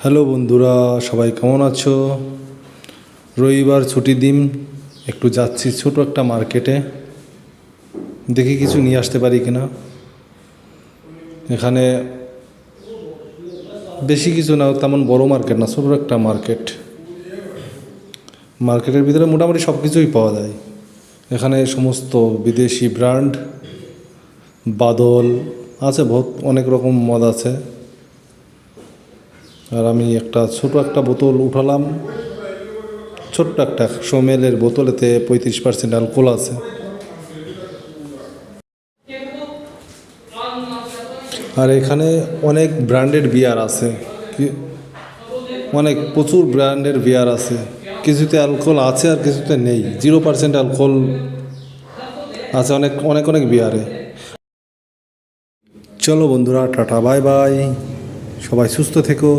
Hello বন্ধুরা, সবাই কেমন আছো? রবিবার ছুটির দিন, একটু যাচ্ছি ছোট একটা মার্কেটে, দেখি কিছু নিয়ে আসতে পারি কিনা। এখানে বেশি কিছু না, তেমন বড় মার্কেট না, ছোট একটা মার্কেট। মার্কেটের ভিতরে মোটামুটি সব কিছুই পাওয়া যায়। এখানে সমস্ত বিদেশি ব্র্যান্ড, বাদল আছে, বহুত অনেক রকম মদ আছে। আর আমি ছোট একটা বোতল উঠালাম, ছোট্ট একটা 100 ml বোতল, এতে 35% অ্যালকোহল আছে। আর এখানে অনেক ব্র্যান্ডেড বিয়ার আছে, প্রচুর ব্র্যান্ডের বিয়ার আছে। কিছুতে অ্যালকোহল আছে আর কিছুতে নেই, 0% অ্যালকোহল আছে অনেক অনেক অনেক বিয়ারে। চলো বন্ধুরা, টাটা বাই বাই, সবাই সুস্থ থেকো।